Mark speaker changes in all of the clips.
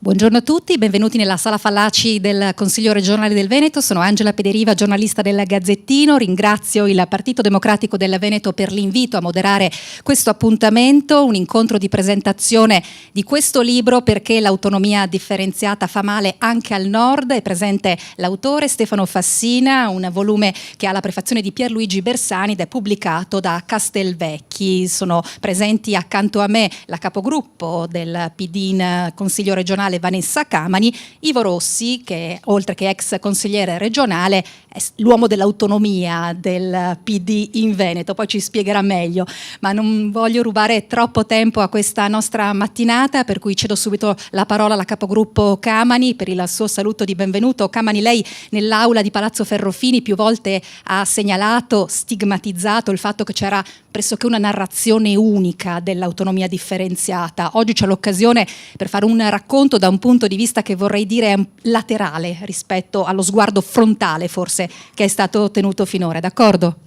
Speaker 1: Buongiorno a tutti, benvenuti nella Sala Fallaci del Consiglio regionale del Veneto. Sono Angela Pederiva, giornalista del Gazzettino. Ringrazio il Partito Democratico del Veneto per l'invito a moderare questo appuntamento, un incontro di presentazione di questo libro Perché l'autonomia differenziata fa male anche al nord. È presente l'autore Stefano Fassina, un volume che ha la prefazione di Pierluigi Bersani ed è pubblicato da Castelvecchi. Sono presenti accanto a me la capogruppo del PD in Consiglio regionale Vanessa Camani, Ivo Rossi, che oltre che ex consigliere regionale è l'uomo dell'autonomia del PD in Veneto, poi ci spiegherà meglio, ma non voglio rubare troppo tempo a questa nostra mattinata, per cui cedo subito la parola alla capogruppo Camani per il suo saluto di benvenuto. Camani, lei nell'aula di Palazzo Ferrofini più volte ha segnalato, stigmatizzato il fatto che c'era pressoché una narrazione unica dell'autonomia differenziata. Oggi c'è l'occasione per fare un racconto da un punto di vista che vorrei dire laterale rispetto allo sguardo frontale forse che è stato tenuto finora, d'accordo?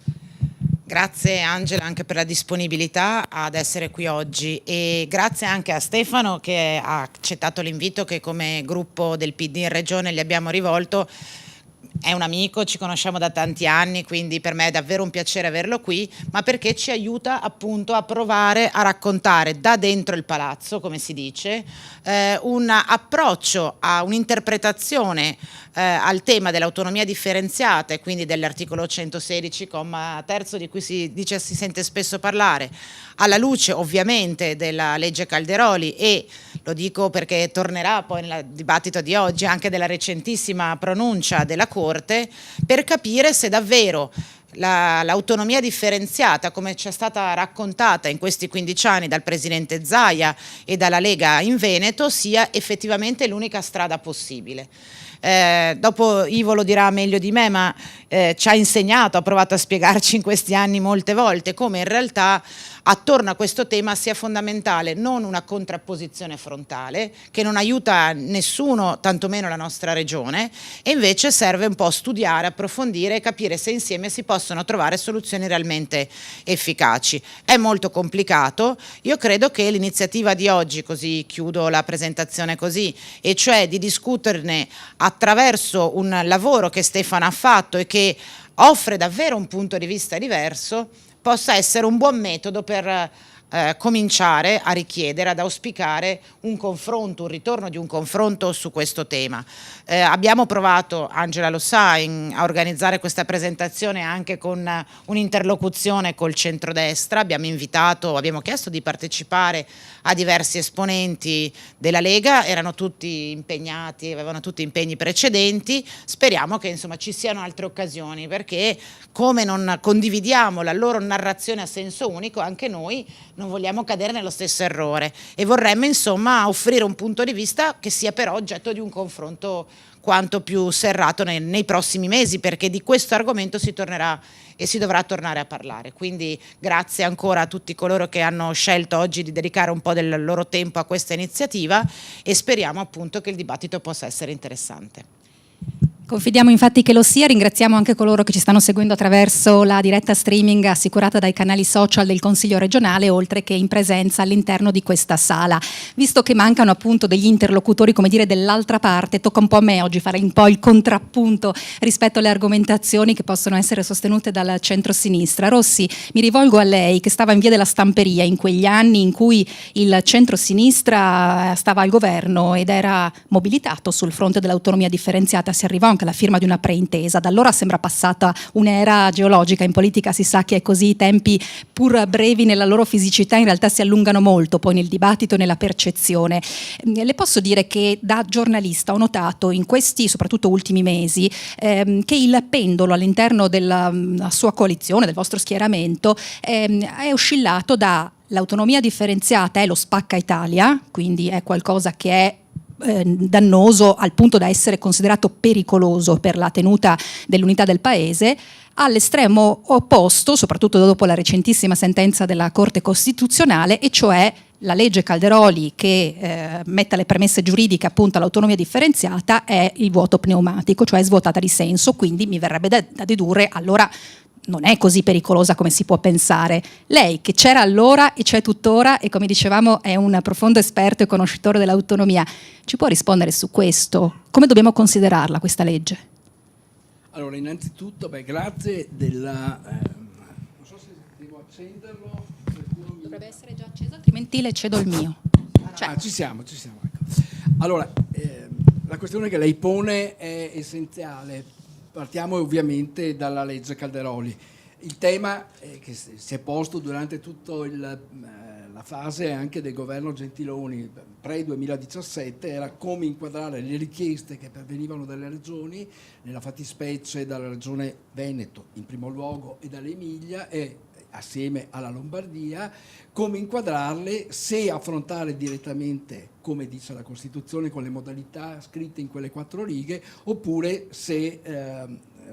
Speaker 2: Grazie Angela anche per la disponibilità ad essere qui oggi e grazie anche a Stefano che ha accettato l'invito che come gruppo del PD in Regione gli abbiamo rivolto. È un amico, ci conosciamo da tanti anni, quindi per me è davvero un piacere averlo qui, ma perché ci aiuta appunto a provare a raccontare da dentro il palazzo, come si dice, un approccio a un'interpretazione al tema dell'autonomia differenziata e quindi dell'articolo 116, comma terzo, di cui si sente spesso parlare, alla luce ovviamente della legge Calderoli e, lo dico perché tornerà poi nel dibattito di oggi, anche della recentissima pronuncia della Corte, per capire se davvero l'autonomia differenziata, come ci è stata raccontata in questi 15 anni dal Presidente Zaia e dalla Lega in Veneto, sia effettivamente l'unica strada possibile. Dopo Ivo lo dirà meglio di me, ma ci ha insegnato, ha provato a spiegarci in questi anni molte volte come in realtà attorno a questo tema sia fondamentale non una contrapposizione frontale che non aiuta nessuno, tantomeno la nostra regione, e invece serve un po' studiare, approfondire e capire se insieme si possono trovare soluzioni realmente efficaci. È molto complicato, io credo che l'iniziativa di oggi, così chiudo la presentazione così, e cioè di discuterne attraverso un lavoro che Stefano ha fatto e che offre davvero un punto di vista diverso, possa essere un buon metodo per cominciare a richiedere, ad auspicare un confronto, un ritorno di un confronto su questo tema. Abbiamo provato, Angela lo sa, a organizzare questa presentazione anche con un'interlocuzione col centrodestra, abbiamo chiesto di partecipare a diversi esponenti della Lega, erano tutti impegnati, avevano tutti impegni precedenti, speriamo che insomma ci siano altre occasioni, perché come non condividiamo la loro narrazione a senso unico, anche noi non vogliamo cadere nello stesso errore e vorremmo insomma offrire un punto di vista che sia però oggetto di un confronto quanto più serrato nei prossimi mesi, perché di questo argomento si tornerà e si dovrà tornare a parlare. Quindi grazie ancora a tutti coloro che hanno scelto oggi di dedicare un po' del loro tempo a questa iniziativa e speriamo appunto che il dibattito possa essere interessante.
Speaker 1: Confidiamo infatti che lo sia, ringraziamo anche coloro che ci stanno seguendo attraverso la diretta streaming assicurata dai canali social del Consiglio regionale, oltre che in presenza all'interno di questa sala. Visto che mancano appunto degli interlocutori, come dire, dell'altra parte, tocca un po' a me oggi fare un po' il contrappunto rispetto alle argomentazioni che possono essere sostenute dal centro-sinistra. Rossi, mi rivolgo a lei che stava in via della Stamperia in quegli anni in cui il centro-sinistra stava al governo ed era mobilitato sul fronte dell'autonomia differenziata, si arrivò anche alla firma di una preintesa. Da allora sembra passata un'era geologica, in politica si sa che è così, i tempi pur brevi nella loro fisicità in realtà si allungano molto poi nel dibattito e nella percezione. Le posso dire che da giornalista ho notato in questi soprattutto ultimi mesi che il pendolo all'interno della sua coalizione, del vostro schieramento, è oscillato da l'autonomia differenziata è lo spacca Italia, quindi è qualcosa che è dannoso al punto da essere considerato pericoloso per la tenuta dell'unità del paese, all'estremo opposto, soprattutto dopo la recentissima sentenza della Corte Costituzionale, e cioè la legge Calderoli che metta le premesse giuridiche appunto all'autonomia differenziata è il vuoto pneumatico, cioè svuotata di senso, quindi mi verrebbe da dedurre allora non è così pericolosa come si può pensare. Lei, che c'era allora e c'è tuttora, e come dicevamo è un profondo esperto e conoscitore dell'autonomia, ci può rispondere su questo? Come dobbiamo considerarla questa legge?
Speaker 3: Allora, innanzitutto, grazie della... non so se devo accenderlo.
Speaker 1: Dovrebbe essere già acceso, altrimenti le cedo il mio.
Speaker 3: Ci siamo. Ecco. Allora, la questione che lei pone è essenziale. Partiamo ovviamente dalla legge Calderoli. Il tema che si è posto durante tutta la fase anche del governo Gentiloni pre-2017 era come inquadrare le richieste che pervenivano dalle regioni, nella fattispecie dalla regione Veneto in primo luogo e dall'Emilia e assieme alla Lombardia, come inquadrarle, se affrontare direttamente, come dice la Costituzione, con le modalità scritte in quelle 4 righe, oppure se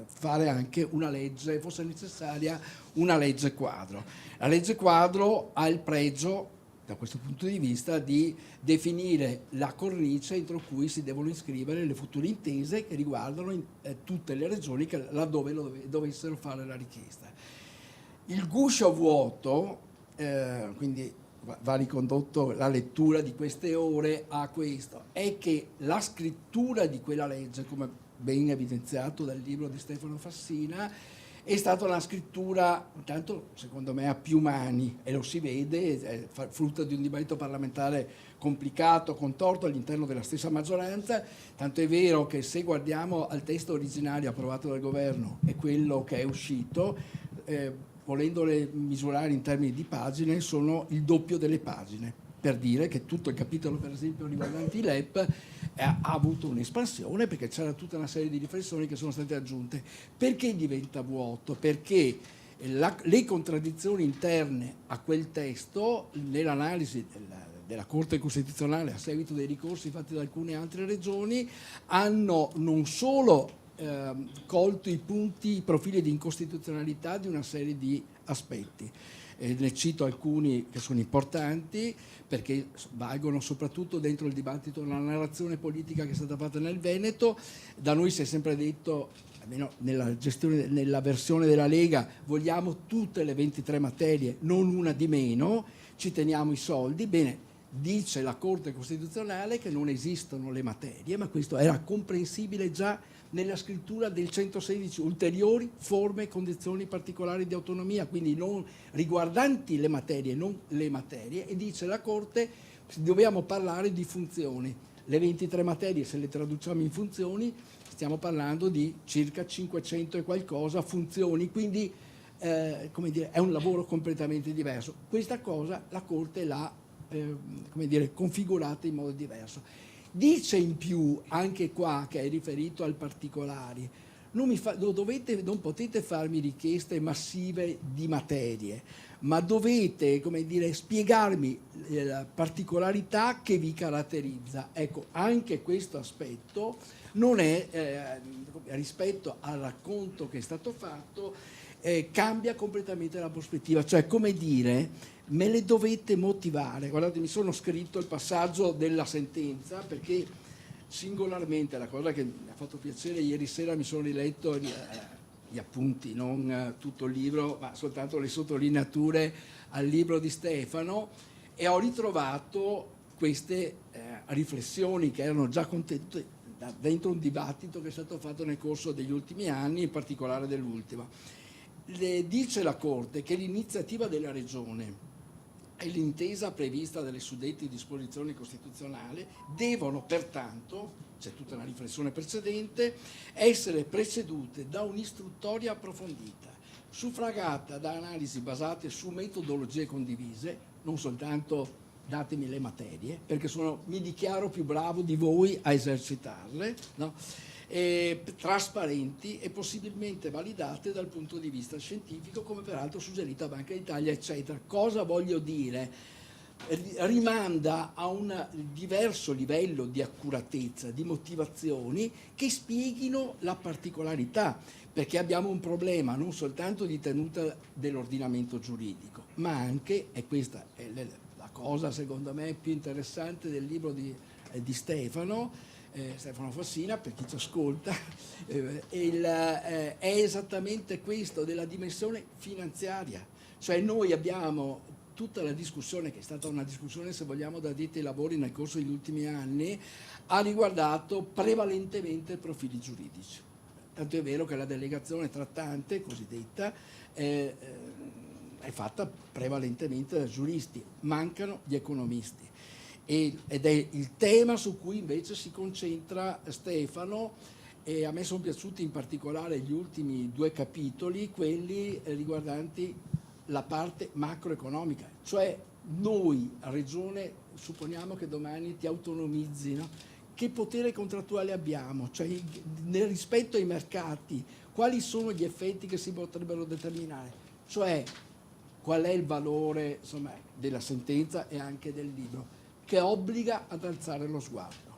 Speaker 3: fare anche una legge, fosse necessaria una legge quadro. La legge quadro ha il pregio, da questo punto di vista, di definire la cornice entro cui si devono iscrivere le future intese che riguardano tutte le regioni che laddove dovessero fare la richiesta. Il guscio vuoto, quindi va ricondotto la lettura di queste ore a questo, è che la scrittura di quella legge, come ben evidenziato dal libro di Stefano Fassina, è stata una scrittura, intanto secondo me, a più mani, e lo si vede, è frutto di un dibattito parlamentare complicato, contorto all'interno della stessa maggioranza, tanto è vero che se guardiamo al testo originario approvato dal governo e quello che è uscito, volendole misurare in termini di pagine, sono il doppio delle pagine, per dire che tutto il capitolo, per esempio, riguardante i LEP ha avuto un'espansione, perché c'era tutta una serie di riflessioni che sono state aggiunte. Perché diventa vuoto? Perché le contraddizioni interne a quel testo, nell'analisi della Corte Costituzionale a seguito dei ricorsi fatti da alcune altre regioni, hanno non solo colto i punti, i profili di incostituzionalità di una serie di aspetti. Ne cito alcuni che sono importanti perché valgono soprattutto dentro il dibattito, la narrazione politica che è stata fatta nel Veneto. Da noi si è sempre detto, almeno nella versione della Lega, vogliamo tutte le 23 materie, non una di meno, ci teniamo i soldi. Bene, dice la Corte Costituzionale che non esistono le materie, ma questo era comprensibile già nella scrittura del 116, ulteriori forme e condizioni particolari di autonomia, quindi non riguardanti le materie, non le materie, e dice la Corte dobbiamo parlare di funzioni. Le 23 materie, se le traduciamo in funzioni, stiamo parlando di circa 500 e qualcosa funzioni, quindi come dire, è un lavoro completamente diverso. Questa cosa la Corte l'ha come dire, configurata in modo diverso. Dice in più, anche qua, che è riferito al particolari, non potete farmi richieste massive di materie, ma dovete, come dire, spiegarmi la particolarità che vi caratterizza. Ecco, anche questo aspetto non è, rispetto al racconto che è stato fatto, cambia completamente la prospettiva. Cioè, come dire, me le dovete motivare. Guardate, mi sono scritto il passaggio della sentenza perché singolarmente la cosa che mi ha fatto piacere, ieri sera mi sono riletto gli appunti, non tutto il libro, ma soltanto le sottolineature al libro di Stefano, e ho ritrovato queste riflessioni che erano già contenute dentro un dibattito che è stato fatto nel corso degli ultimi anni, in particolare dell'ultimo. Dice la Corte che l'iniziativa della Regione e l'intesa prevista dalle suddette disposizioni costituzionali devono pertanto, c'è tutta una riflessione precedente, essere precedute da un'istruttoria approfondita, suffragata da analisi basate su metodologie condivise, non soltanto datemi le materie, perché mi dichiaro più bravo di voi a esercitarle, no? Trasparenti e possibilmente validate dal punto di vista scientifico, come peraltro suggerita da Banca d'Italia, eccetera. Cosa voglio dire? Rimanda a un diverso livello di accuratezza, di motivazioni che spieghino la particolarità, perché abbiamo un problema non soltanto di tenuta dell'ordinamento giuridico, ma anche, e questa è la cosa secondo me più interessante del libro di Stefano, Stefano Fassina, per chi ci ascolta, è esattamente questo, della dimensione finanziaria. Cioè noi abbiamo tutta la discussione, che è stata una discussione, se vogliamo, da addetti ai lavori nel corso degli ultimi anni, ha riguardato prevalentemente profili giuridici. Tanto è vero che la delegazione trattante, cosiddetta, è fatta prevalentemente da giuristi, mancano gli economisti. Ed è il tema su cui invece si concentra Stefano, e a me sono piaciuti in particolare gli ultimi 2 capitoli, quelli riguardanti la parte macroeconomica, cioè noi, Regione, supponiamo che domani ti autonomizzi, no? Che potere contrattuale abbiamo? Cioè, nel rispetto ai mercati, quali sono gli effetti che si potrebbero determinare? Cioè, qual è il valore, insomma, della sentenza e anche del libro, che obbliga ad alzare lo sguardo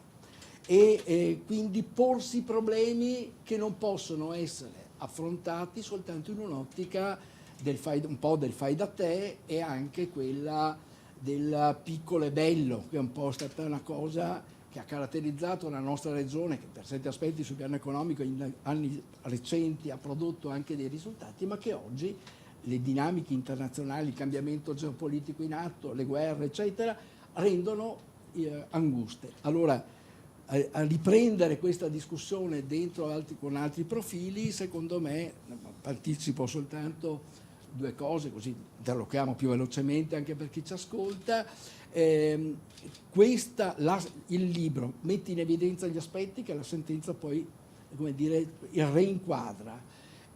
Speaker 3: e quindi porsi problemi che non possono essere affrontati soltanto in un'ottica un po' del fai da te, e anche quella del piccolo e bello, che è un po' stata una cosa che ha caratterizzato la nostra regione, che per certi aspetti sul piano economico in anni recenti ha prodotto anche dei risultati, ma che oggi le dinamiche internazionali, il cambiamento geopolitico in atto, le guerre, eccetera, rendono anguste. Allora, a riprendere questa discussione con altri profili, secondo me, anticipo soltanto 2 cose, così interlochiamo più velocemente anche per chi ci ascolta. Il libro mette in evidenza gli aspetti che la sentenza poi, come dire, reinquadra,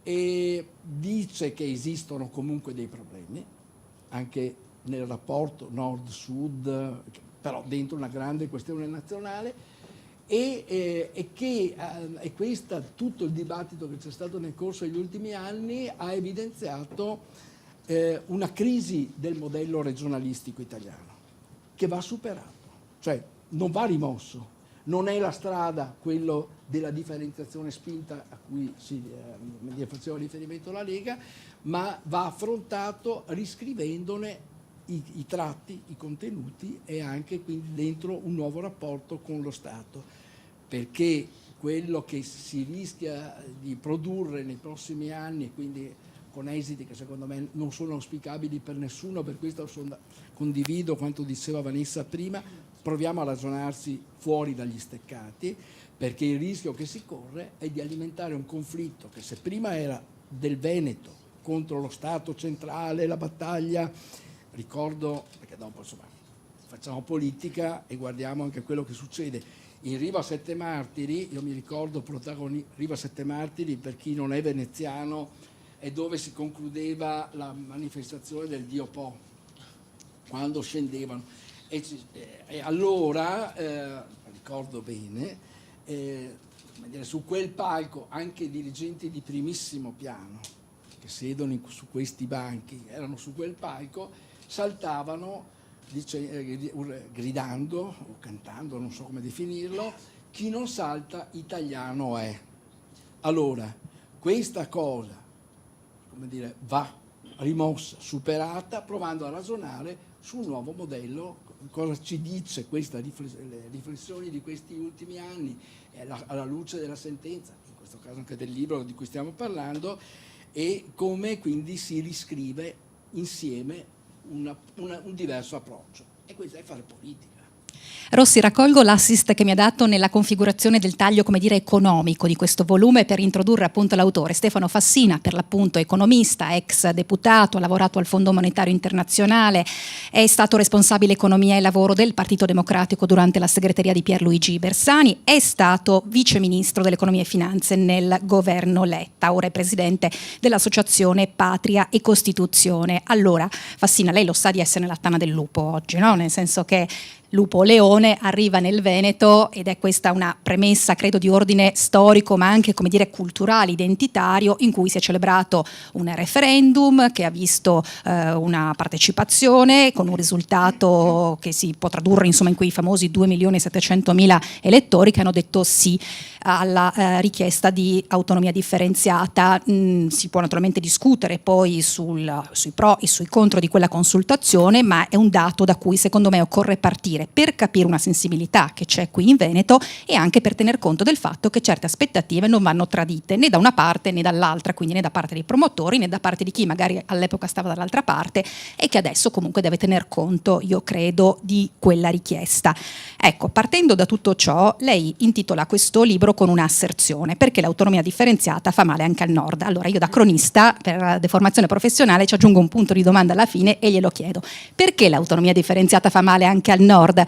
Speaker 3: e dice che esistono comunque dei problemi, anche nel rapporto nord-sud, però dentro una grande questione nazionale, e che questo, tutto il dibattito che c'è stato nel corso degli ultimi anni ha evidenziato una crisi del modello regionalistico italiano, che va superato, cioè non va rimosso. Non è la strada quello della differenziazione spinta a cui faceva riferimento la Lega, ma va affrontato riscrivendone i tratti, i contenuti, e anche quindi dentro un nuovo rapporto con lo Stato, perché quello che si rischia di produrre nei prossimi anni, e quindi con esiti che secondo me non sono auspicabili per nessuno, per questo condivido quanto diceva Vanessa prima, proviamo a ragionarsi fuori dagli steccati, perché il rischio che si corre è di alimentare un conflitto che, se prima era del Veneto contro lo Stato centrale, la battaglia, ricordo, perché dopo insomma facciamo politica e guardiamo anche quello che succede in Riva Sette Martiri. Io mi ricordo Riva Sette Martiri, per chi non è veneziano, è dove si concludeva la manifestazione del Dio Po, quando scendevano, e allora ricordo bene, su quel palco anche dirigenti di primissimo piano che siedono su questi banchi erano su quel palco, saltavano gridando o cantando, non so come definirlo: chi non salta italiano è. Allora, questa cosa, come dire, va rimossa, superata, provando a ragionare su un nuovo modello. Cosa ci dice le riflessioni di questi ultimi anni, alla luce della sentenza, in questo caso anche del libro di cui stiamo parlando, e come quindi si riscrive insieme un diverso approccio. E questo è fare politica.
Speaker 1: Rossi, raccolgo l'assist che mi ha dato nella configurazione del taglio, come dire, economico di questo volume, per introdurre appunto l'autore. Stefano Fassina, per l'appunto economista, ex deputato, ha lavorato al Fondo Monetario Internazionale, è stato responsabile economia e lavoro del Partito Democratico durante la segreteria di Pierluigi Bersani, è stato vice ministro dell'economia e finanze nel governo Letta, ora è presidente dell'associazione Patria e Costituzione. Allora, Fassina, lei lo sa di essere nella tana del lupo oggi, no? Nel senso che Lupo Leone arriva nel Veneto, ed è questa una premessa, credo, di ordine storico, ma anche, come dire, culturale, identitario, in cui si è celebrato un referendum che ha visto una partecipazione con un risultato che si può tradurre insomma in quei famosi 2.700.000 elettori che hanno detto sì alla richiesta di autonomia differenziata. Si può naturalmente discutere poi sui pro e sui contro di quella consultazione, ma è un dato da cui secondo me occorre partire. approfondire, per capire una sensibilità che c'è qui in Veneto e anche per tener conto del fatto che certe aspettative non vanno tradite né da una parte né dall'altra, quindi né da parte dei promotori né da parte di chi magari all'epoca stava dall'altra parte e che adesso comunque deve tener conto, io credo, di quella richiesta. Ecco, partendo da tutto ciò, lei intitola questo libro con una asserzione: perché l'autonomia differenziata fa male anche al nord. Allora io, da cronista per deformazione professionale, ci aggiungo un punto di domanda alla fine e glielo chiedo: perché l'autonomia differenziata fa male anche al nord?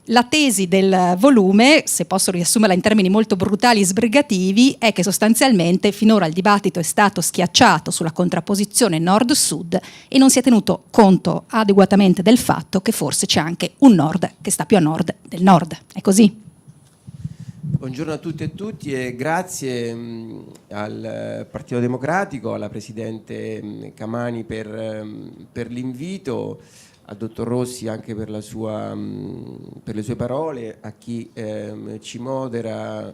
Speaker 1: La tesi del volume, se posso riassumerla in termini molto brutali e sbrigativi, è che sostanzialmente finora il dibattito è stato schiacciato sulla contrapposizione nord-sud e non si è tenuto conto adeguatamente del fatto che forse c'è anche un nord che sta più a nord del nord. È così?
Speaker 4: Buongiorno a tutte e tutti e grazie al Partito Democratico, alla Presidente Camani per l'invito, al Dottor Rossi anche per le sue parole, a chi ci modera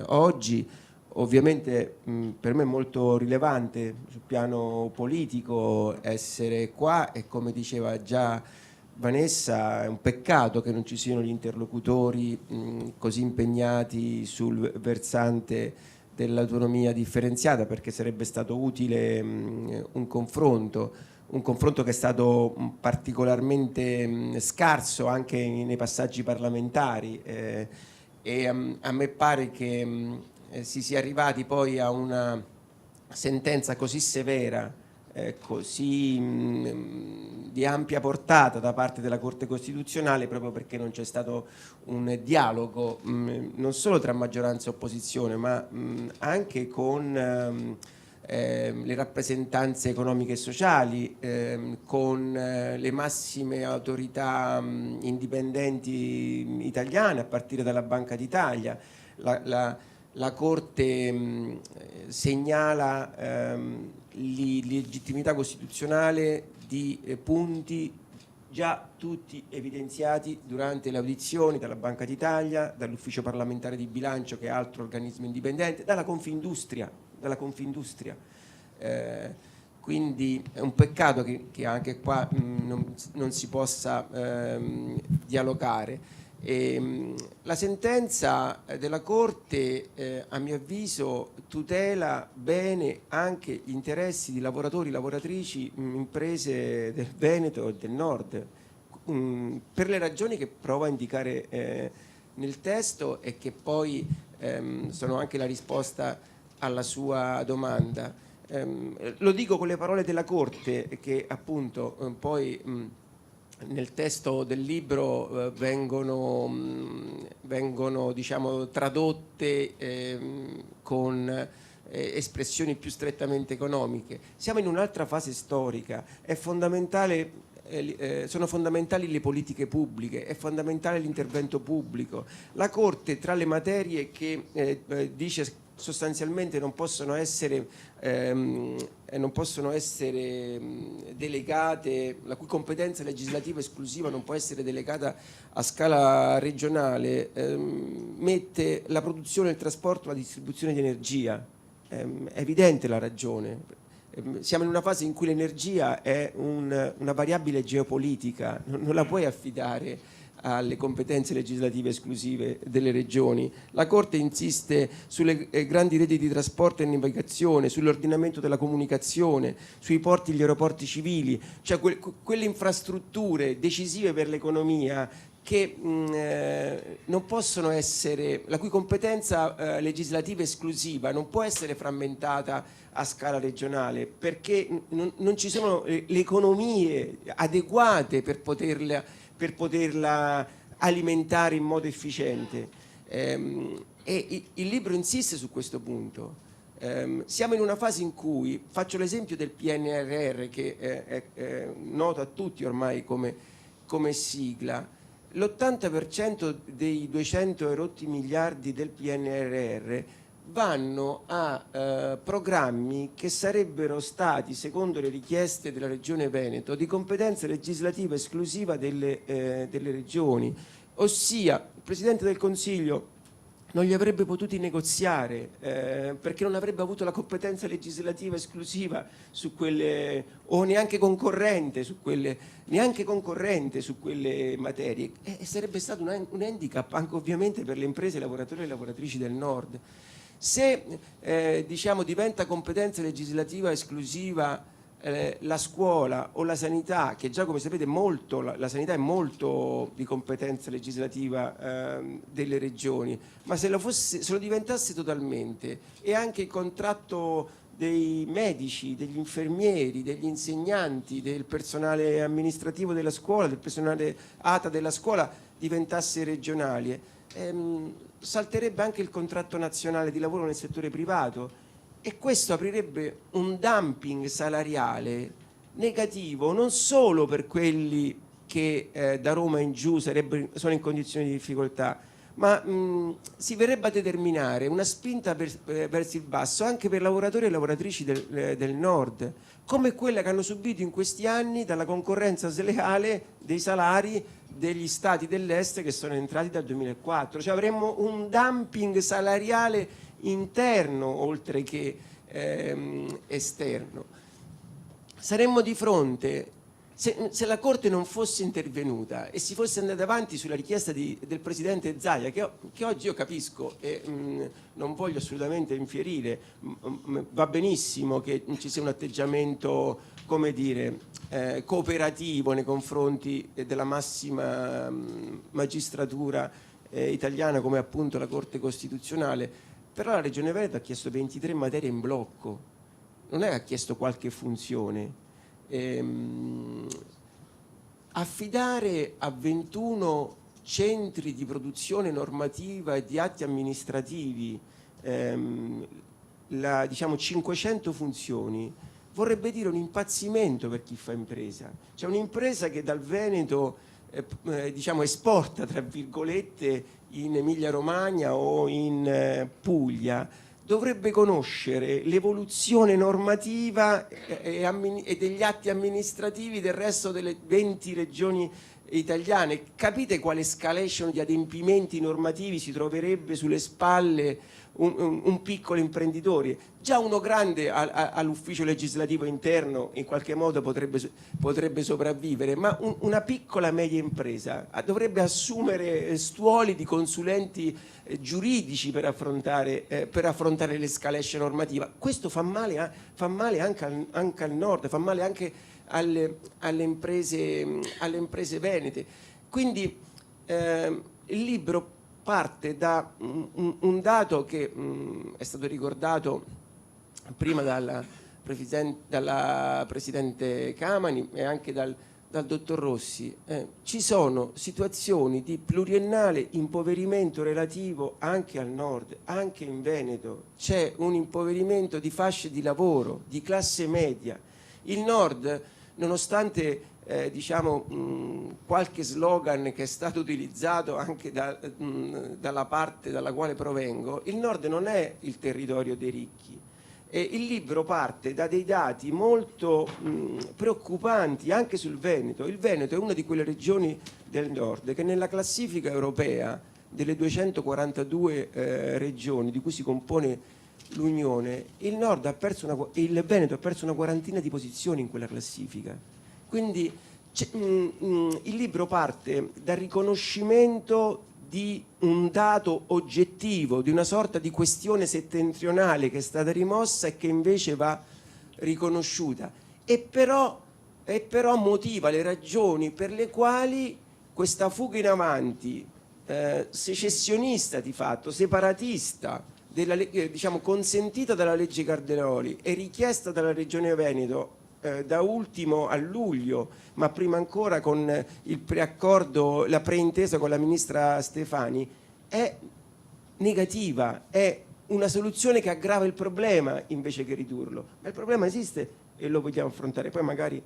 Speaker 4: oggi. Ovviamente per me è molto rilevante sul piano politico essere qua e, come diceva già Vanessa, è un peccato che non ci siano gli interlocutori così impegnati sul versante dell'autonomia differenziata, perché sarebbe stato utile un confronto che è stato particolarmente scarso anche nei passaggi parlamentari e a me pare che si sia arrivati poi a una sentenza così severa, così di ampia portata da parte della Corte Costituzionale, proprio perché non c'è stato un dialogo non solo tra maggioranza e opposizione, ma anche con le rappresentanze economiche e sociali, con le massime autorità indipendenti italiane, a partire dalla Banca d'Italia. La Corte segnala l'illegittimità costituzionale di punti già tutti evidenziati durante le audizioni dalla Banca d'Italia, dall'Ufficio parlamentare di bilancio, che è altro organismo indipendente, dalla Confindustria. Quindi è un peccato che anche qua non si possa dialogare. La sentenza della Corte, a mio avviso, tutela bene anche gli interessi di lavoratori, lavoratrici, imprese del Veneto e del Nord, per le ragioni che provo a indicare nel testo e che poi sono anche la risposta alla sua domanda. Lo dico con le parole della Corte, che appunto poi nel testo del libro vengono diciamo tradotte con espressioni più strettamente economiche. Siamo in un'altra fase storica, è fondamentale, sono fondamentali le politiche pubbliche, è fondamentale l'intervento pubblico. La Corte, tra le materie che dice sostanzialmente non possono essere delegate, la cui competenza legislativa esclusiva non può essere delegata a scala regionale, mette la produzione, il trasporto, la distribuzione di energia. È evidente la ragione. Siamo in una fase in cui l'energia è una variabile geopolitica, non la puoi affidare alle competenze legislative esclusive delle regioni. La Corte insiste sulle grandi reti di trasporto e navigazione, sull'ordinamento della comunicazione, sui porti e gli aeroporti civili, cioè quelle infrastrutture decisive per l'economia che non possono essere, la cui competenza legislativa esclusiva non può essere frammentata a scala regionale, perché non ci sono le economie adeguate per poterla alimentare in modo efficiente. E il libro insiste su questo punto. Siamo in una fase in cui, faccio l'esempio del PNRR, che è noto a tutti ormai come sigla, l'80% dei 200 e rotti miliardi del PNRR vanno a programmi che sarebbero stati, secondo le richieste della Regione Veneto, di competenza legislativa esclusiva delle regioni. Ossia, il Presidente del Consiglio non li avrebbe potuti negoziare, perché non avrebbe avuto la competenza legislativa esclusiva su quelle, o neanche concorrente su quelle materie, e sarebbe stato un handicap anche ovviamente per le imprese, i lavoratori e le lavoratrici del Nord. Se diventa competenza legislativa esclusiva la scuola o la sanità, che già come sapete la sanità è molto di competenza legislativa delle regioni, ma se lo diventasse totalmente, e anche il contratto dei medici, degli infermieri, degli insegnanti, del personale amministrativo della scuola, del personale ATA della scuola diventasse regionale, salterebbe anche il contratto nazionale di lavoro nel settore privato, e questo aprirebbe un dumping salariale negativo non solo per quelli che da Roma in giù sono in condizioni di difficoltà, ma si verrebbe a determinare una spinta verso il basso anche per lavoratori e lavoratrici del Nord, come quella che hanno subito in questi anni dalla concorrenza sleale dei salari degli stati dell'est che sono entrati dal 2004. Cioè avremmo un dumping salariale interno oltre che esterno. Saremmo di fronte, se la Corte non fosse intervenuta e si fosse andata avanti sulla richiesta del Presidente Zaia, che oggi io capisco e non voglio assolutamente infierire, va benissimo che ci sia un atteggiamento, come dire, cooperativo nei confronti della massima magistratura italiana, come appunto la Corte Costituzionale. Però la Regione Veneto ha chiesto 23 materie in blocco, non è che ha chiesto qualche funzione. Affidare a 21 centri di produzione normativa e di atti amministrativi 500 funzioni vorrebbe dire un impazzimento per chi fa impresa. C'è un'impresa che dal Veneto esporta, tra virgolette, in Emilia Romagna o in Puglia, dovrebbe conoscere l'evoluzione normativa e degli atti amministrativi del resto delle 20 regioni italiane. Capite quale escalation di adempimenti normativi si troverebbe sulle spalle un piccolo imprenditore? Già uno grande all'ufficio legislativo interno in qualche modo potrebbe sopravvivere, ma una piccola media impresa dovrebbe assumere stuoli di consulenti giuridici per affrontare l'escalation normativa. Questo fa male anche al Nord, fa male anche alle imprese venete. Quindi il libro parte da un dato che è stato ricordato prima dalla Presidente Camani e anche dal Dottor Rossi. Ci sono situazioni di pluriennale impoverimento relativo anche al Nord, anche in Veneto. C'è un impoverimento di fasce di lavoro, di classe media. Il Nord, nonostante qualche slogan che è stato utilizzato anche dalla parte dalla quale provengo, il Nord non è il territorio dei ricchi. E il libro parte da dei dati molto preoccupanti anche sul Veneto. Il Veneto è una di quelle regioni del Nord che nella classifica europea delle 242 regioni di cui si compone l'Unione, il Veneto ha perso una quarantina di posizioni in quella classifica. Quindi il libro parte dal riconoscimento di un dato oggettivo, di una sorta di questione settentrionale che è stata rimossa e che invece va riconosciuta, e però motiva le ragioni per le quali questa fuga in avanti secessionista di fatto, separatista, consentita dalla legge Cardenoli e richiesta dalla Regione Veneto da ultimo a luglio, ma prima ancora con il preaccordo, la preintesa con la ministra Stefani, è negativa, è una soluzione che aggrava il problema invece che ridurlo. Ma il problema esiste e lo vogliamo affrontare. Poi magari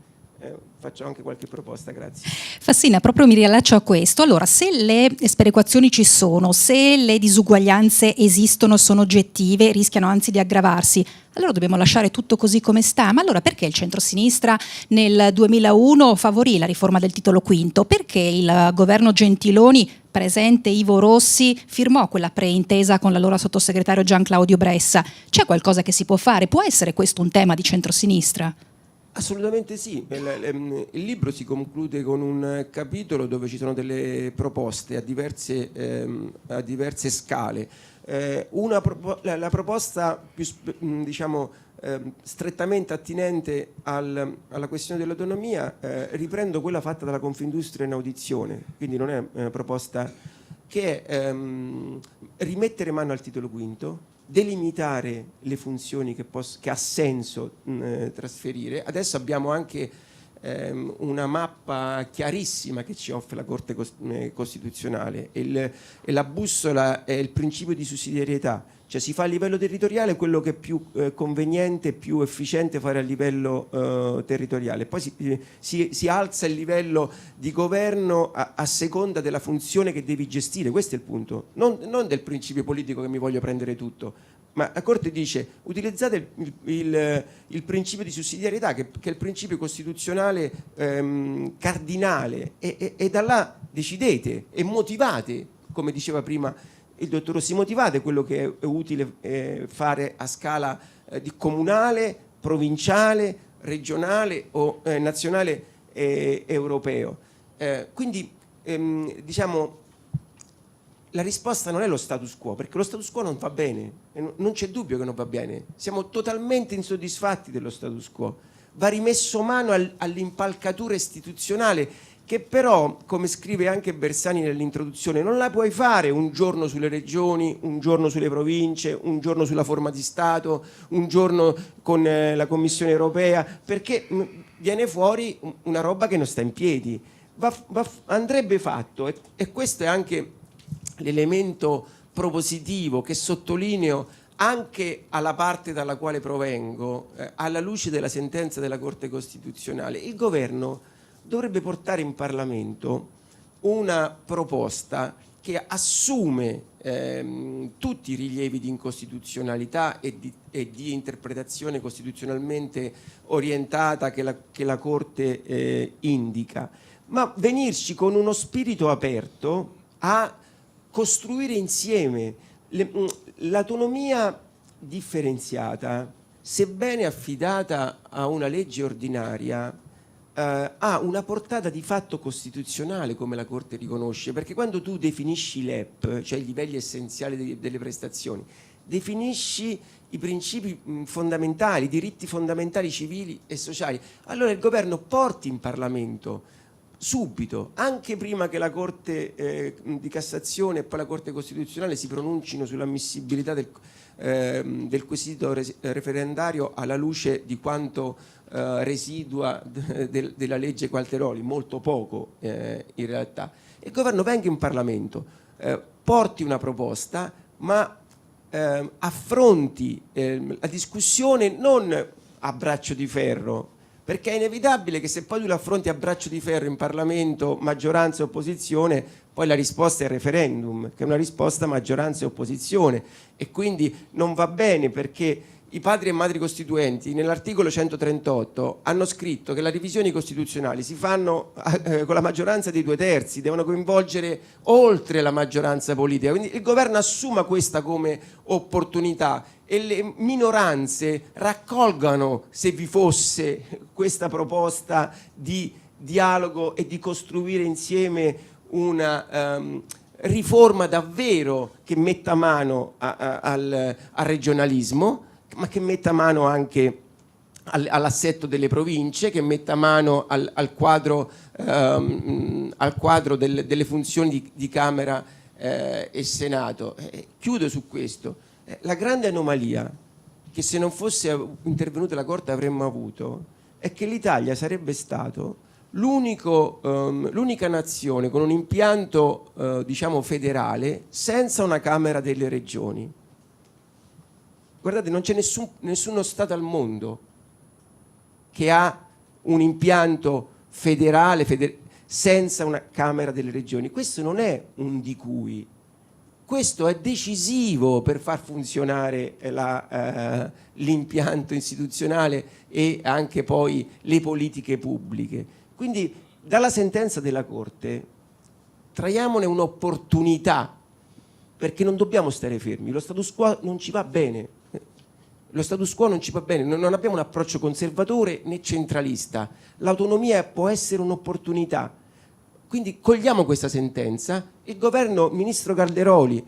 Speaker 4: faccio anche qualche proposta, grazie.
Speaker 1: Fassina, proprio mi riallaccio a questo. Allora, se le sperequazioni ci sono, se le disuguaglianze esistono, sono oggettive, rischiano anzi di aggravarsi, allora dobbiamo lasciare tutto così come sta. Ma allora perché il centrosinistra nel 2001 favorì la riforma del titolo V? Perché il governo Gentiloni, presente Ivo Rossi, firmò quella preintesa con l'allora sottosegretario Gian Claudio Bressa? C'è qualcosa che si può fare? Può essere questo un tema di centrosinistra?
Speaker 4: Assolutamente sì. Il libro si conclude con un capitolo dove ci sono delle proposte a diverse scale. La proposta più strettamente attinente alla questione dell'autonomia, riprendo quella fatta dalla Confindustria in audizione, quindi non è una proposta che è rimettere mano al titolo quinto, delimitare le funzioni che ha senso trasferire. Adesso abbiamo anche una mappa chiarissima che ci offre la Corte Costituzionale e la bussola è il principio di sussidiarietà, cioè si fa a livello territoriale quello che è più conveniente, più efficiente fare a livello territoriale, poi si alza il livello di governo a seconda della funzione che devi gestire. Questo è il punto, non del principio politico che mi voglio prendere tutto, ma la Corte dice utilizzate il principio di sussidiarietà che è il principio costituzionale cardinale e da là decidete e motivate, come diceva prima il dottor Rossi, motivate quello che è utile fare a scala di comunale, provinciale, regionale o nazionale e europeo. Quindi diciamo la risposta non è lo status quo, perché lo status quo non va bene, non c'è dubbio che non va bene, siamo totalmente insoddisfatti dello status quo, va rimesso mano all'impalcatura istituzionale che però, come scrive anche Bersani nell'introduzione, non la puoi fare un giorno sulle regioni, un giorno sulle province, un giorno sulla forma di Stato, un giorno con la Commissione europea, perché viene fuori una roba che non sta in piedi. Andrebbe fatto, e questo è anche l'elemento propositivo che sottolineo anche alla parte dalla quale provengo, alla luce della sentenza della Corte Costituzionale. Il governo dovrebbe portare in Parlamento una proposta che assume tutti i rilievi di incostituzionalità e di interpretazione costituzionalmente orientata che la Corte indica, ma venirci con uno spirito aperto a costruire insieme l'autonomia differenziata, sebbene affidata a una legge ordinaria, ha una portata di fatto costituzionale, come la Corte riconosce, perché quando tu definisci l'EP, cioè i livelli essenziali delle prestazioni, definisci i principi fondamentali, i diritti fondamentali civili e sociali, allora il governo porti in Parlamento subito, anche prima che la Corte di Cassazione e poi la Corte Costituzionale si pronuncino sull'ammissibilità del quesito referendario alla luce di quanto residua della legge Qualteroli, molto poco in realtà. Il governo venga in Parlamento, porti una proposta, ma affronti la discussione non a braccio di ferro, perché è inevitabile che se poi tu l'affronti a braccio di ferro in Parlamento, maggioranza e opposizione, poi la risposta è il referendum, che è una risposta maggioranza e opposizione, e quindi non va bene, perché i padri e madri costituenti nell'articolo 138 hanno scritto che le revisioni costituzionali si fanno con la maggioranza dei 2/3, devono coinvolgere oltre la maggioranza politica, quindi il governo assuma questa come opportunità e le minoranze raccolgano, se vi fosse questa proposta di dialogo e di costruire insieme una riforma davvero che metta mano al regionalismo, ma che metta mano anche all'assetto delle province, che metta mano al quadro delle funzioni di Camera e Senato. Chiudo su questo. La grande anomalia che se non fosse intervenuta la Corte avremmo avuto è che l'Italia sarebbe stato l'unica nazione con un impianto diciamo federale senza una Camera delle Regioni. Guardate, non c'è nessuno Stato al mondo che ha un impianto federale senza una Camera delle Regioni. Questo non è un di cui, questo è decisivo per far funzionare l'impianto istituzionale e anche poi le politiche pubbliche. Quindi dalla sentenza della Corte traiamone un'opportunità, perché non dobbiamo stare fermi, lo status quo non ci va bene. Lo status quo non ci va bene, non abbiamo un approccio conservatore né centralista. L'autonomia può essere un'opportunità. Quindi cogliamo questa sentenza, il governo, ministro Calderoli,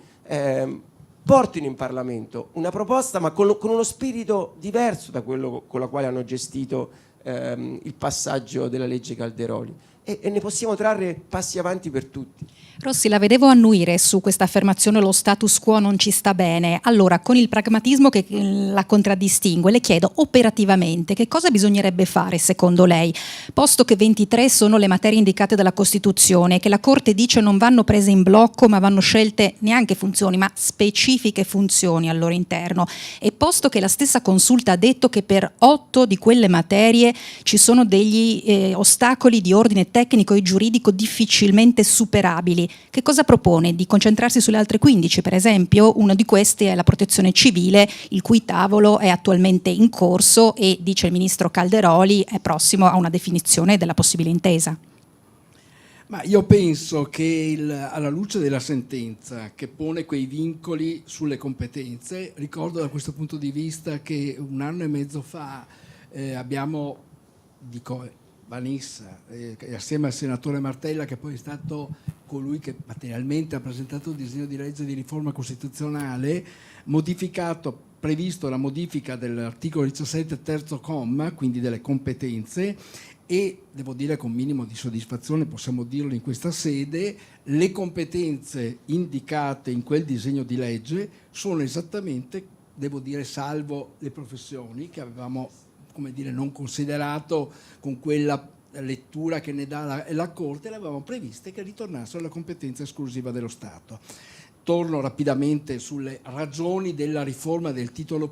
Speaker 4: portino in Parlamento una proposta, ma con uno spirito diverso da quello con la quale hanno gestito il passaggio della legge Calderoli, e ne possiamo trarre passi avanti per tutti.
Speaker 1: Rossi, la vedevo annuire su questa affermazione: lo status quo non ci sta bene. Allora, con il pragmatismo che la contraddistingue, le chiedo operativamente che cosa bisognerebbe fare secondo lei, posto che 23 sono le materie indicate dalla Costituzione, che la Corte dice non vanno prese in blocco ma vanno scelte neanche funzioni ma specifiche funzioni al loro interno, e posto che la stessa Consulta ha detto che per 8 di quelle materie ci sono degli ostacoli di ordine tecnico e giuridico difficilmente superabili. Che cosa propone? Di concentrarsi sulle altre 15, per esempio? Uno di questi è la protezione civile, il cui tavolo è attualmente in corso e, dice il ministro Calderoli, è prossimo a una definizione della possibile intesa.
Speaker 3: Ma io penso che alla luce della sentenza che pone quei vincoli sulle competenze, ricordo da questo punto di vista che 1 anno e mezzo fa abbiamo, Vanessa, assieme al senatore Martella, che poi è stato colui che materialmente ha presentato il disegno di legge di riforma costituzionale, previsto la modifica dell'articolo 17 terzo comma, quindi delle competenze, e devo dire con minimo di soddisfazione, possiamo dirlo in questa sede, le competenze indicate in quel disegno di legge sono esattamente, devo dire, salvo le professioni che avevamo, come dire, non considerato con quella lettura che ne dà la Corte, le avevamo previste che ritornassero alla competenza esclusiva dello Stato. Torno rapidamente sulle ragioni della riforma del titolo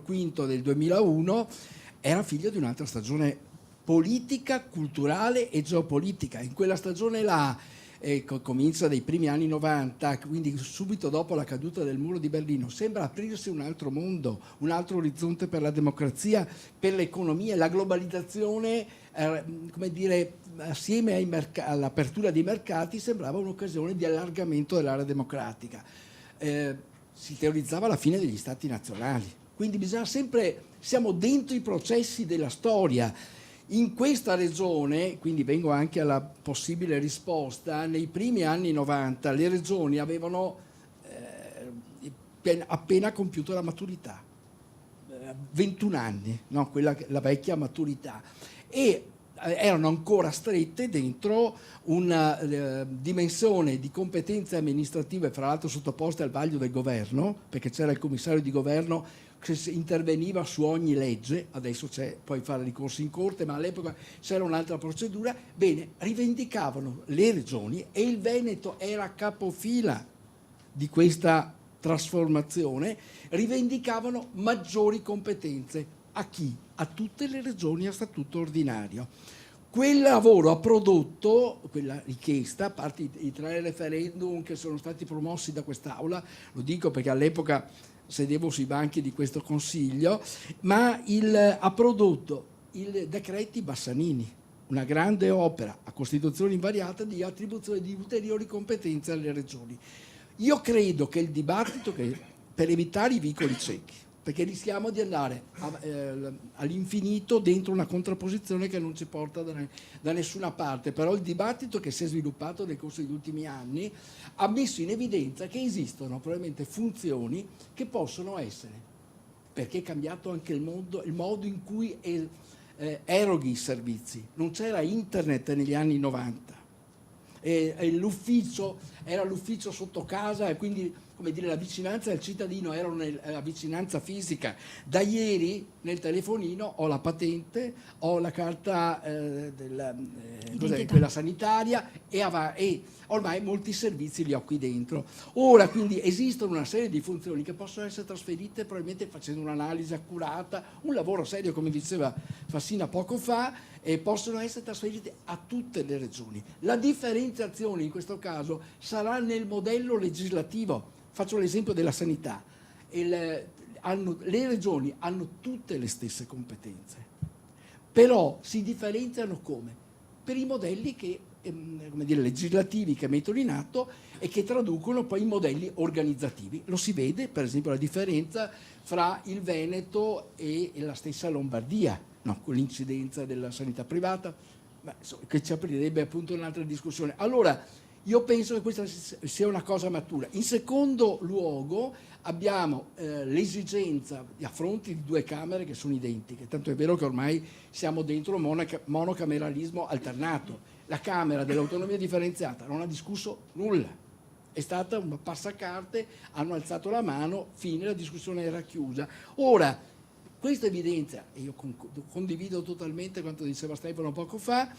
Speaker 3: quinto del 2001. Era figlio di un'altra stagione politica, culturale e geopolitica. In quella stagione là, comincia dai primi anni 90, quindi subito dopo la caduta del muro di Berlino, sembra aprirsi un altro mondo, un altro orizzonte per la democrazia, per l'economia, la globalizzazione, come dire, assieme all'apertura dei mercati sembrava un'occasione di allargamento dell'area democratica. Si teorizzava la fine degli stati nazionali, quindi bisogna sempre, siamo dentro i processi della storia. In questa regione, quindi vengo anche alla possibile risposta, nei primi anni 90 le regioni avevano appena compiuto la maturità, 21 anni, no? La vecchia maturità, e erano ancora strette dentro una dimensione di competenze amministrative, fra l'altro sottoposte al vaglio del governo, perché c'era il commissario di governo che interveniva su ogni legge. Adesso puoi fare ricorsi in corte, ma all'epoca c'era un'altra procedura. Bene, rivendicavano le regioni, e il Veneto era capofila di questa trasformazione, rivendicavano maggiori competenze. A chi? A tutte le regioni a statuto ordinario. Quel lavoro ha prodotto, quella richiesta, a parte i 3 referendum che sono stati promossi da quest'Aula, lo dico perché all'epoca sedevo sui banchi di questo Consiglio, ma ha prodotto i decreti Bassanini, una grande opera a Costituzione invariata di attribuzione di ulteriori competenze alle regioni. Io credo che il dibattito, per evitare i vicoli ciechi, perché rischiamo di andare all'infinito dentro una contrapposizione che non ci porta da nessuna parte, però il dibattito che si è sviluppato nel corso degli ultimi anni ha messo in evidenza che esistono probabilmente funzioni che possono essere, perché è cambiato anche il modo in cui eroghi i servizi. Non c'era internet negli anni 90, l'ufficio era l'ufficio sotto casa, e quindi come dire, la vicinanza del cittadino era la vicinanza fisica. Da ieri nel telefonino ho la patente, ho la carta quella sanitaria e ormai molti servizi li ho qui dentro. Ora quindi esistono una serie di funzioni che possono essere trasferite probabilmente facendo un'analisi accurata, un lavoro serio come diceva Fassina poco fa, e possono essere trasferite a tutte le regioni. La differenziazione in questo caso sarà nel modello legislativo. Faccio l'esempio della sanità. Le regioni hanno tutte le stesse competenze, però si differenziano come? Per i modelli legislativi che mettono in atto e che traducono poi in modelli organizzativi. Lo si vede, per esempio, la differenza fra il Veneto e la stessa Lombardia, no, con l'incidenza della sanità privata, che ci aprirebbe appunto un'altra discussione. Allora, io penso che questa sia una cosa matura. In secondo luogo abbiamo l'esigenza, a fronte di due Camere che sono identiche, tanto è vero che ormai siamo dentro monocameralismo alternato. La Camera dell'autonomia differenziata non ha discusso nulla, è stata una passacarte, hanno alzato la mano, fine, la discussione era chiusa. Ora, questo evidenzia, e io condivido totalmente quanto diceva Stefano poco fa,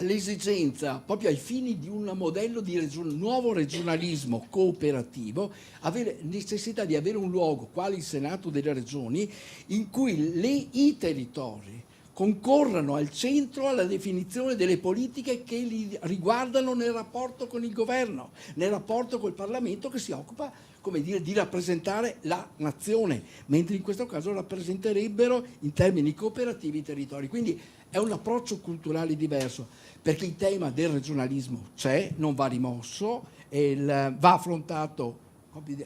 Speaker 3: l'esigenza, proprio ai fini di un modello di nuovo regionalismo cooperativo, avere necessità di avere un luogo, quale il Senato delle Regioni, in cui i territori concorrano al centro alla definizione delle politiche che li riguardano nel rapporto con il governo, nel rapporto col Parlamento che si occupa, come dire, di rappresentare la nazione, mentre in questo caso rappresenterebbero in termini cooperativi i territori. Quindi è un approccio culturale diverso, perché il tema del regionalismo c'è, non va rimosso, va affrontato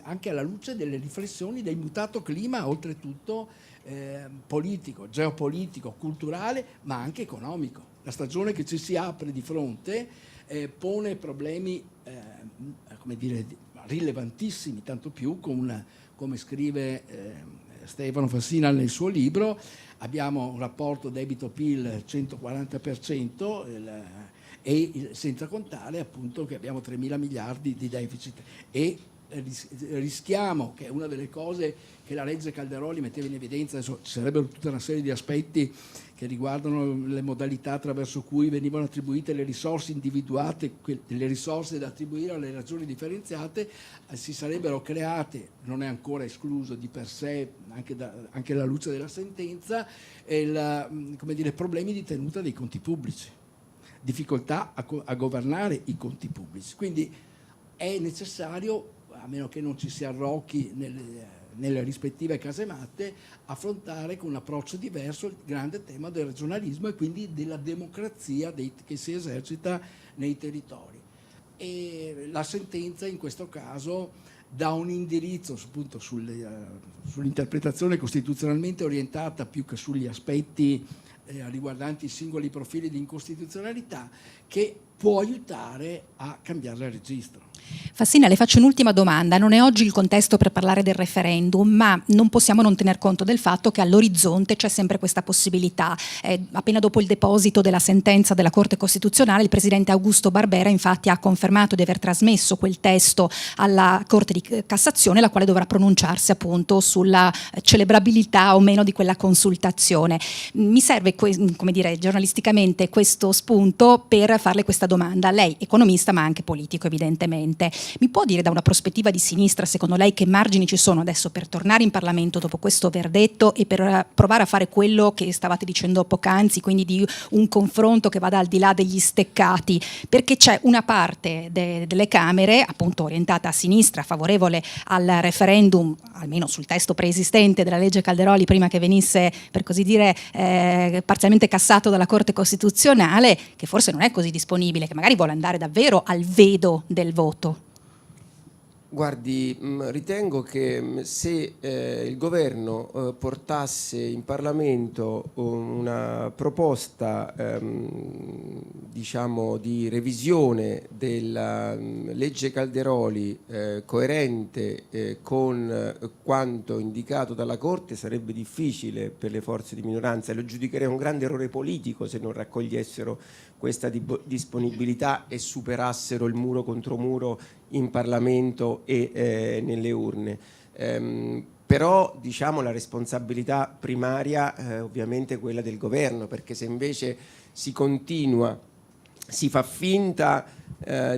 Speaker 3: anche alla luce delle riflessioni del mutato clima, oltretutto politico, geopolitico, culturale, ma anche economico. La stagione che ci si apre di fronte pone problemi rilevantissimi, tanto più come scrive Stefano Fassina nel suo libro. Abbiamo un rapporto debito-PIL 140% e senza contare appunto che abbiamo 3.000 miliardi di deficit, e rischiamo, che è una delle cose che la legge Calderoli metteva in evidenza, adesso ci sarebbero tutta una serie di aspetti che riguardano le modalità attraverso cui venivano attribuite le risorse individuate, le risorse da attribuire alle regioni differenziate, si sarebbero create, non è ancora escluso di per sé, anche alla luce della sentenza, problemi di tenuta dei conti pubblici, difficoltà a governare i conti pubblici. Quindi è necessario, a meno che non ci si arrocchi nelle rispettive casematte, affrontare con un approccio diverso il grande tema del regionalismo e quindi della democrazia che si esercita nei territori. E la sentenza in questo caso dà un indirizzo appunto sull'interpretazione costituzionalmente orientata più che sugli aspetti riguardanti i singoli profili di incostituzionalità, che può aiutare a cambiare il registro.
Speaker 1: Fassina, le faccio un'ultima domanda. Non è oggi il contesto per parlare del referendum, ma non possiamo non tener conto del fatto che all'orizzonte c'è sempre questa possibilità. Appena dopo il deposito della sentenza della Corte Costituzionale, il presidente Augusto Barbera infatti ha confermato di aver trasmesso quel testo alla Corte di Cassazione, la quale dovrà pronunciarsi appunto sulla celebrabilità o meno di quella consultazione. Mi serve, giornalisticamente questo spunto per farle questa domanda. Lei, economista ma anche politico evidentemente, mi può dire da una prospettiva di sinistra, secondo lei, che margini ci sono adesso per tornare in Parlamento dopo questo verdetto e per provare a fare quello che stavate dicendo poc'anzi, quindi di un confronto che vada al di là degli steccati? Perché c'è una parte delle Camere, appunto orientata a sinistra, favorevole al referendum, almeno sul testo preesistente della legge Calderoli, prima che venisse, per così dire, parzialmente cassato dalla Corte Costituzionale, che forse non è così disponibile, che magari vuole andare davvero al vedo del voto.
Speaker 4: Guardi, ritengo che se il governo portasse in Parlamento una proposta di revisione della legge Calderoli coerente con quanto indicato dalla Corte, sarebbe difficile per le forze di minoranza, e lo giudicherei un grande errore politico se non raccogliessero questa disponibilità e superassero il muro contro muro in Parlamento voto e nelle urne. Però diciamo la responsabilità primaria ovviamente è quella del governo, perché se invece si continua, si fa finta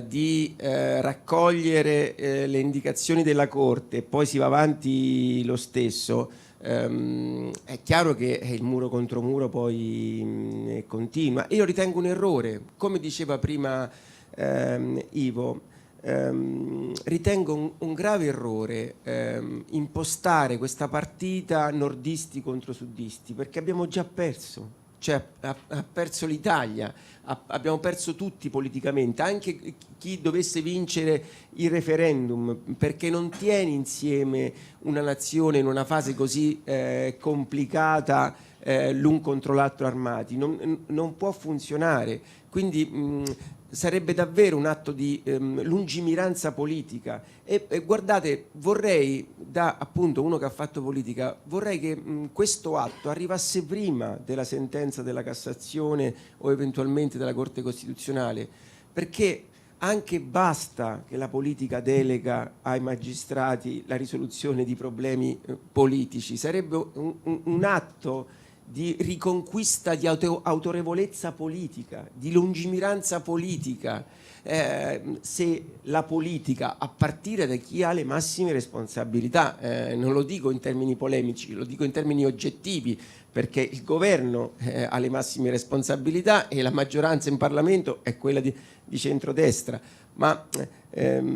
Speaker 4: di raccogliere le indicazioni della Corte e poi si va avanti lo stesso, è chiaro che il muro contro muro poi continua. Io ritengo un errore, come diceva prima Ivo, ritengo un grave errore impostare questa partita nordisti contro sudisti, perché abbiamo già perso. Cioè ha perso l'Italia, abbiamo perso tutti politicamente, anche chi dovesse vincere il referendum, perché non tiene insieme una nazione in una fase così complicata, l'un contro l'altro armati, non può funzionare. Quindi sarebbe davvero un atto di lungimiranza politica e guardate, vorrei, da appunto uno che ha fatto politica, vorrei che questo atto arrivasse prima della sentenza della Cassazione o eventualmente della Corte Costituzionale, perché anche basta che la politica delega ai magistrati la risoluzione di problemi politici, sarebbe un atto di riconquista di autorevolezza politica, di lungimiranza politica, se la politica, a partire da chi ha le massime responsabilità, non lo dico in termini polemici, lo dico in termini oggettivi, perché il governo ha le massime responsabilità e la maggioranza in Parlamento è quella di centrodestra, ma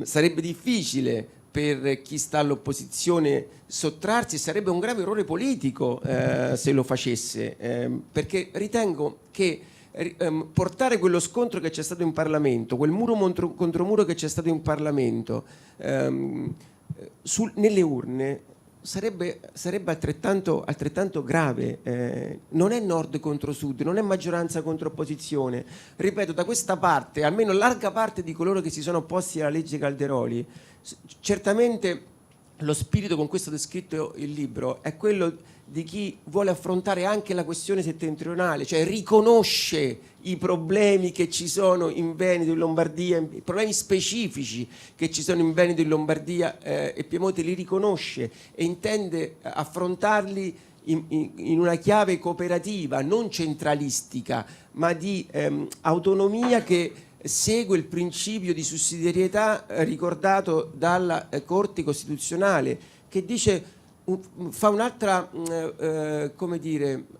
Speaker 4: sarebbe difficile per chi sta all'opposizione sottrarsi, sarebbe un grave errore politico se lo facesse, perché ritengo che portare quello scontro che c'è stato in Parlamento, quel muro contro muro che c'è stato in Parlamento nelle urne sarebbe altrettanto grave. Non è nord contro sud, non è maggioranza contro opposizione. Ripeto, da questa parte, almeno larga parte di coloro che si sono opposti alla legge Calderoli, certamente lo spirito con cui è stato scritto il libro è quello di chi vuole affrontare anche la questione settentrionale, cioè riconosce i problemi che ci sono in Veneto, in Lombardia, i problemi specifici che ci sono in Veneto, in Lombardia e Piemonte, li riconosce e intende affrontarli in una chiave cooperativa, non centralistica, ma di autonomia che segue il principio di sussidiarietà ricordato dalla Corte Costituzionale, che dice, fa un'altra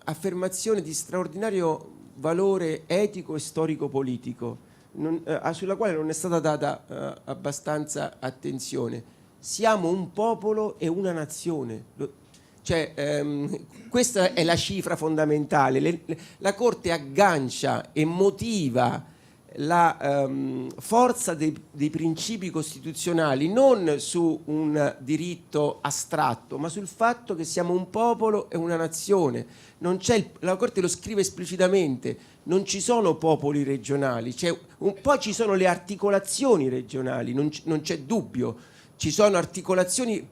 Speaker 4: affermazione di straordinario valore etico e storico-politico, sulla quale non è stata data abbastanza attenzione. Siamo un popolo e una nazione. Questa è la cifra fondamentale. La Corte aggancia e motiva la forza dei principi costituzionali non su un diritto astratto, ma sul fatto che siamo un popolo e una nazione. La Corte lo scrive esplicitamente, non ci sono popoli regionali, poi ci sono le articolazioni regionali, non c'è dubbio, ci sono articolazioni,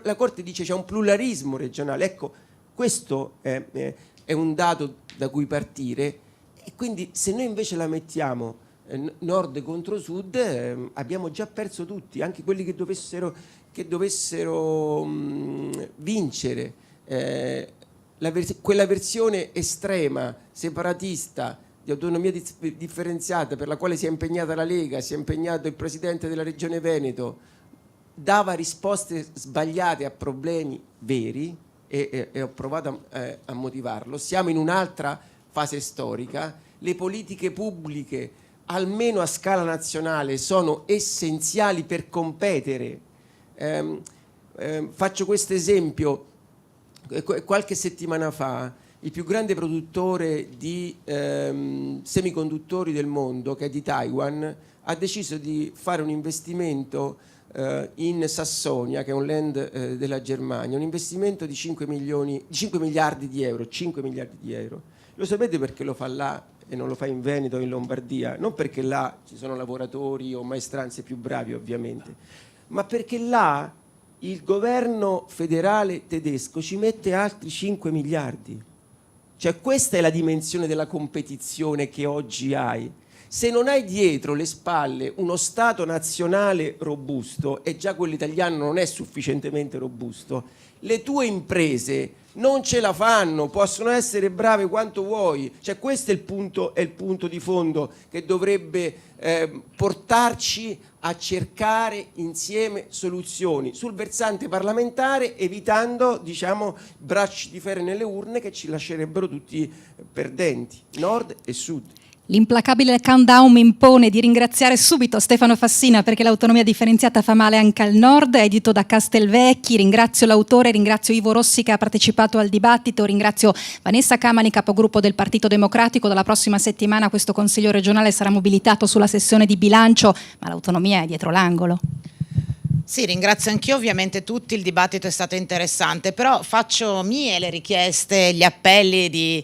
Speaker 4: la Corte dice c'è un pluralismo regionale. Ecco, questo è un dato da cui partire. E quindi se noi invece la mettiamo nord contro sud, abbiamo già perso tutti, anche quelli che dovessero vincere. Quella versione estrema, separatista, di autonomia differenziata per la quale si è impegnata la Lega, si è impegnato il Presidente della Regione Veneto, dava risposte sbagliate a problemi veri e ho provato a motivarlo. Siamo in un'altra fase storica, le politiche pubbliche almeno a scala nazionale sono essenziali per competere. Faccio questo esempio: qualche settimana fa il più grande produttore di semiconduttori del mondo, che è di Taiwan, ha deciso di fare un investimento in Sassonia, che è un land della Germania, un investimento di 5 miliardi di euro. 5 miliardi di euro. Lo sapete perché lo fa là e non lo fa in Veneto o in Lombardia? Non perché là ci sono lavoratori o maestranze più bravi, ovviamente, ma perché là il governo federale tedesco ci mette altri 5 miliardi. Cioè, questa è la dimensione della competizione che oggi hai. Se non hai dietro le spalle uno Stato nazionale robusto, e già quello italiano non è sufficientemente robusto, le tue imprese non ce la fanno, possono essere brave quanto vuoi. Cioè, questo è il punto di fondo che dovrebbe portarci a cercare insieme soluzioni sul versante parlamentare, evitando, diciamo, bracci di ferro nelle urne che ci lascerebbero tutti perdenti, nord e sud.
Speaker 1: L'implacabile countdown mi impone di ringraziare subito Stefano Fassina, perché l'autonomia differenziata fa male anche al nord, edito da Castelvecchi. Ringrazio l'autore, ringrazio Ivo Rossi che ha partecipato al dibattito, ringrazio Vanessa Camani, capogruppo del Partito Democratico. Dalla prossima settimana questo Consiglio regionale sarà mobilitato sulla sessione di bilancio, ma l'autonomia è dietro l'angolo.
Speaker 2: Sì, ringrazio anch'io ovviamente tutti, il dibattito è stato interessante, però faccio mie le richieste, gli appelli di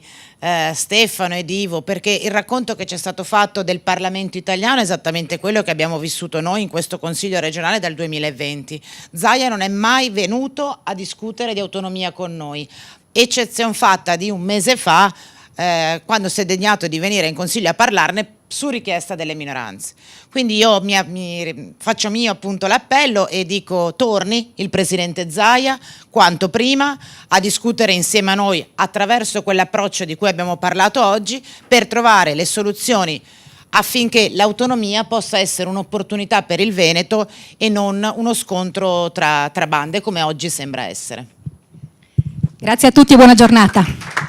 Speaker 2: Stefano e di Ivo, perché il racconto che ci è stato fatto del Parlamento italiano è esattamente quello che abbiamo vissuto noi in questo Consiglio regionale dal 2020. Zaia non è mai venuto a discutere di autonomia con noi, eccezione fatta di un mese fa, quando si è degnato di venire in Consiglio a parlarne su richiesta delle minoranze. Quindi io faccio mio appunto l'appello e dico: torni il Presidente Zaia quanto prima a discutere insieme a noi attraverso quell'approccio di cui abbiamo parlato oggi, per trovare le soluzioni affinché l'autonomia possa essere un'opportunità per il Veneto e non uno scontro tra bande come oggi sembra essere.
Speaker 1: Grazie a tutti e buona giornata.